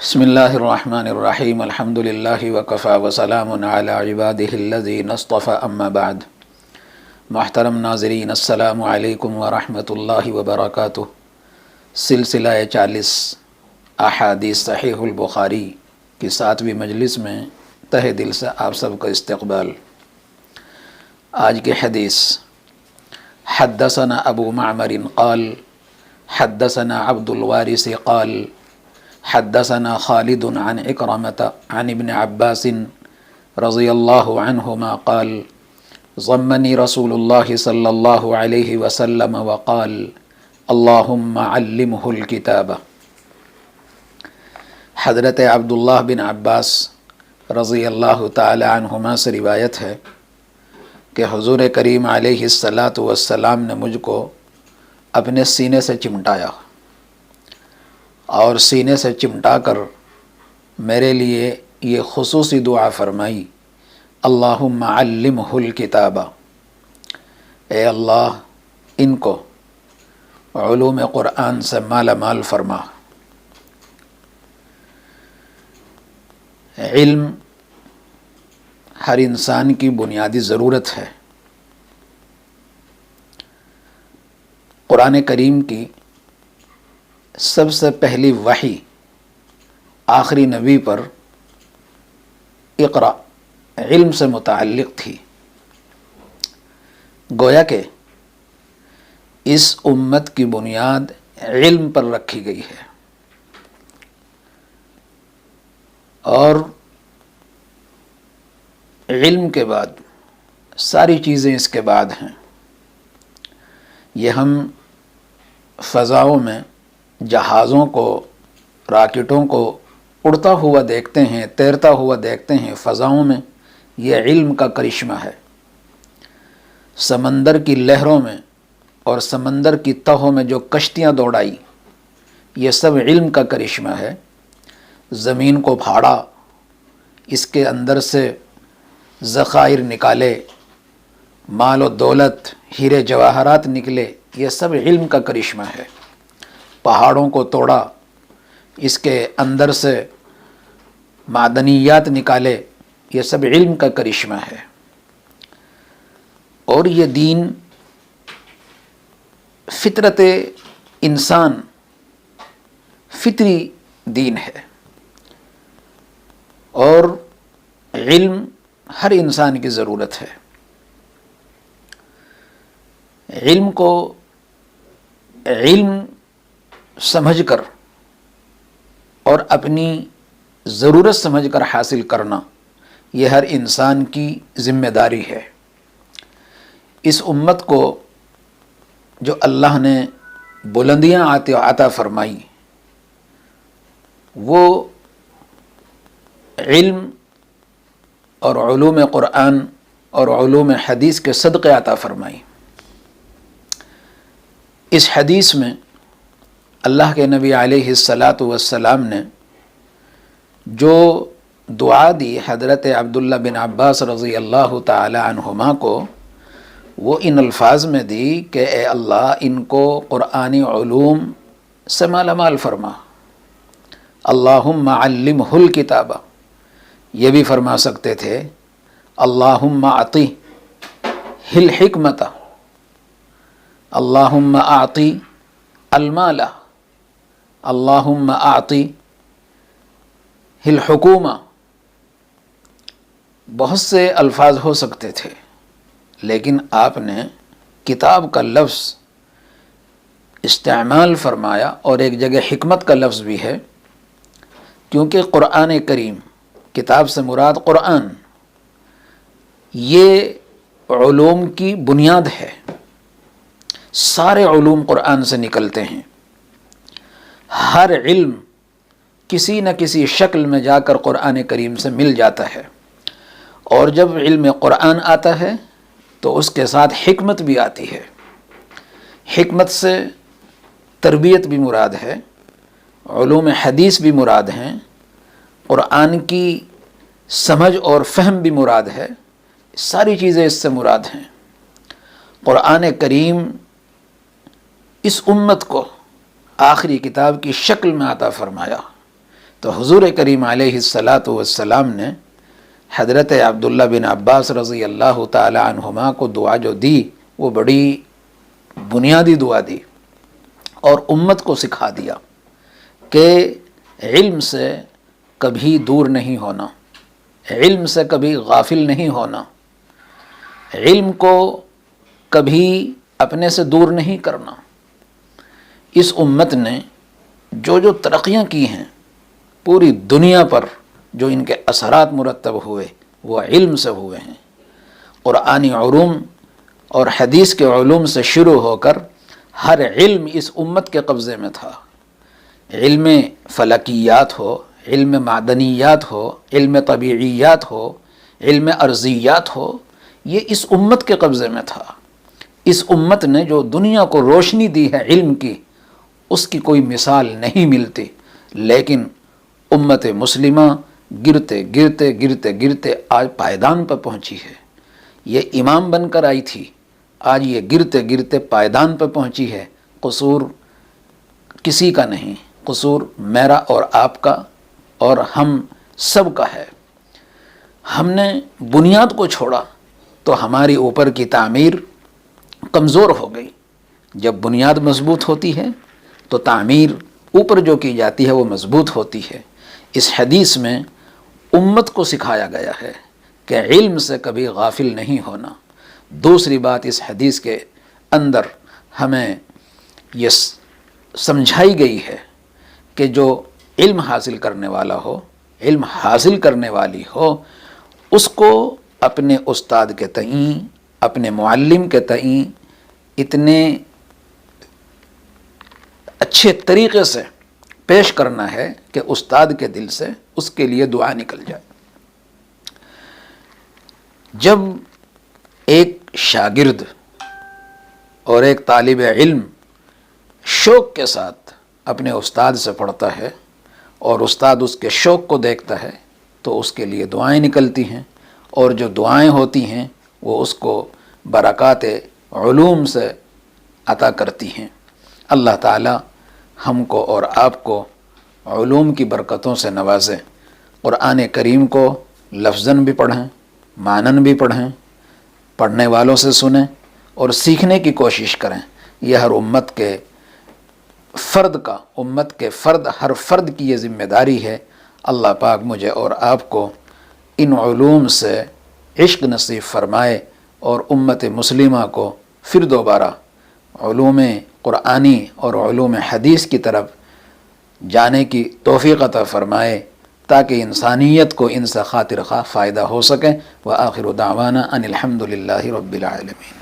بسم اللہ الرحمن الرحیم الحمد للہ وکفی وسلام علی عبادہ الذین اصطفی اما بعد۔ محترم ناظرین، السلام علیکم ورحمۃ اللہ وبرکاتہ۔ سلسلہ 40 احادیث صحیح البخاری کی 7ویں مجلس میں تہ دل سے آپ سب کا استقبال۔ آج کی حدیث: حدثنا ابو معمر قال حدثنا عبد الوارث قال حدثنا خالد عن اکرمۃ عن ابن عباس رضی اللہ عنہما قال ضمنی رسول اللہ صلی اللہ علیہ وسلم وقال اللہم علمہ الکتاب۔ حضرت عبداللہ بن عباس رضی اللہ تعالی عنہما سے روایت ہے کہ حضور کریم علیہ السلام نے مجھ کو اپنے سینے سے چمٹایا اور سینے سے چمٹا کر میرے لیے یہ خصوصی دعا فرمائی: اللہم علمہ الکتاب، اے اللہ ان کو علوم قرآن سے مالا مال فرما۔ علم ہر انسان کی بنیادی ضرورت ہے۔ قرآن کریم کی سب سے پہلی وحی آخری نبی پر اقرا علم سے متعلق تھی۔ گویا کہ اس امت کی بنیاد علم پر رکھی گئی ہے، اور علم کے بعد ساری چیزیں اس کے بعد ہیں۔ یہ ہم فضاؤں میں جہازوں کو، راکٹوں کو اڑتا ہوا دیکھتے ہیں، تیرتا ہوا دیکھتے ہیں فضاؤں میں، یہ علم کا کرشمہ ہے۔ سمندر کی لہروں میں اور سمندر کی تہوں میں جو کشتیاں دوڑائی، یہ سب علم کا کرشمہ ہے۔ زمین کو پھاڑا، اس کے اندر سے ذخائر نکالے، مال و دولت، ہیرے جواہرات نکلے، یہ سب علم کا کرشمہ ہے۔ پہاڑوں کو توڑا، اس کے اندر سے معدنیات نکالے، یہ سب علم کا کرشمہ ہے۔ اور یہ دین فطرت انسان، فطری دین ہے، اور علم ہر انسان کی ضرورت ہے۔ علم کو علم سمجھ کر اور اپنی ضرورت سمجھ کر حاصل کرنا، یہ ہر انسان کی ذمہ داری ہے۔ اس امت کو جو اللہ نے بلندیاں عطا فرمائی، وہ علم اور علوم قرآن اور علوم حدیث کے صدقے عطا فرمائی۔ اس حدیث میں اللہ کے نبی علیہ السلام نے جو دعا دی حضرت عبداللہ بن عباس رضی اللہ تعالی عنہما کو، وہ ان الفاظ میں دی کہ اے اللہ ان کو قرآنی علوم سے مالا مال فرما۔ اللہم علمہ الکتاب، یہ بھی فرما سکتے تھے اللہم اعطی الحکمت، اللہم اعطی المال، اللہم اعطی الحکومہ۔ بہت سے الفاظ ہو سکتے تھے، لیکن آپ نے کتاب کا لفظ استعمال فرمایا، اور ایک جگہ حکمت کا لفظ بھی ہے، کیونکہ قرآن کریم، کتاب سے مراد قرآن، یہ علوم کی بنیاد ہے۔ سارے علوم قرآن سے نکلتے ہیں۔ ہر علم کسی نہ کسی شکل میں جا کر قرآن کریم سے مل جاتا ہے، اور جب علم قرآن آتا ہے تو اس کے ساتھ حکمت بھی آتی ہے۔ حکمت سے تربیت بھی مراد ہے، علوم حدیث بھی مراد ہیں، قرآن کی سمجھ اور فہم بھی مراد ہے، ساری چیزیں اس سے مراد ہیں۔ قرآن کریم اس امت کو آخری کتاب کی شکل میں عطا فرمایا، تو حضور کریم علیہ الصلاۃ والسلام نے حضرت عبداللہ بن عباس رضی اللہ تعالی عنہما کو دعا جو دی وہ بڑی بنیادی دعا دی اور امت کو سکھا دیا کہ علم سے کبھی دور نہیں ہونا، علم سے کبھی غافل نہیں ہونا، علم کو کبھی اپنے سے دور نہیں کرنا۔ اس امت نے جو ترقیاں کی ہیں پوری دنیا پر، جو ان کے اثرات مرتب ہوئے وہ علم سے ہوئے ہیں۔ قرآنی علوم اور حدیث کے علوم سے شروع ہو کر ہر علم اس امت کے قبضے میں تھا۔ علم فلکیات ہو، علم معدنیات ہو، علم طبیعیات ہو، علم ارضیات ہو، یہ اس امت کے قبضے میں تھا۔ اس امت نے جو دنیا کو روشنی دی ہے علم کی، اس کی کوئی مثال نہیں ملتی، لیکن امت مسلمہ گرتے گرتے گرتے گرتے آج پائیدان پر پہنچی ہے۔ یہ امام بن کر آئی تھی، آج یہ گرتے گرتے پائیدان پر پہنچی ہے۔ قصور کسی کا نہیں، قصور میرا اور آپ کا اور ہم سب کا ہے۔ ہم نے بنیاد کو چھوڑا تو ہماری اوپر کی تعمیر کمزور ہو گئی۔ جب بنیاد مضبوط ہوتی ہے تو تعمیر اوپر جو کی جاتی ہے وہ مضبوط ہوتی ہے۔ اس حدیث میں امت کو سکھایا گیا ہے کہ علم سے کبھی غافل نہیں ہونا۔ دوسری بات اس حدیث کے اندر ہمیں یہ سمجھائی گئی ہے کہ جو علم حاصل کرنے والا ہو، علم حاصل کرنے والی ہو، اس کو اپنے استاد کے تئیں، اپنے معلم کے تئیں اتنے اچھے طریقے سے پیش کرنا ہے کہ استاد کے دل سے اس کے لیے دعا نکل جائے۔ جب ایک شاگرد اور ایک طالب علم شوق کے ساتھ اپنے استاد سے پڑھتا ہے اور استاد اس کے شوق کو دیکھتا ہے تو اس کے لیے دعائیں نکلتی ہیں، اور جو دعائیں ہوتی ہیں وہ اس کو برکات علوم سے عطا کرتی ہیں۔ اللہ تعالی ہم کو اور آپ کو علوم کی برکتوں سے نوازے۔ قرآن کریم کو لفظاً بھی پڑھیں، معناً بھی پڑھیں، پڑھنے والوں سے سنیں اور سیکھنے کی کوشش کریں۔ یہ ہر امت کے فرد ہر فرد کی یہ ذمہ داری ہے۔ اللہ پاک مجھے اور آپ کو ان علوم سے عشق نصیب فرمائے اور امت مسلمہ کو پھر دوبارہ علوم قرآنی اور علوم حدیث کی طرف جانے کی توفیق عطا فرمائے تاکہ انسانیت کو ان سے خاطر خواہ فائدہ ہو سکے۔ وآخر دعوانا ان الحمد للہ رب العالمین۔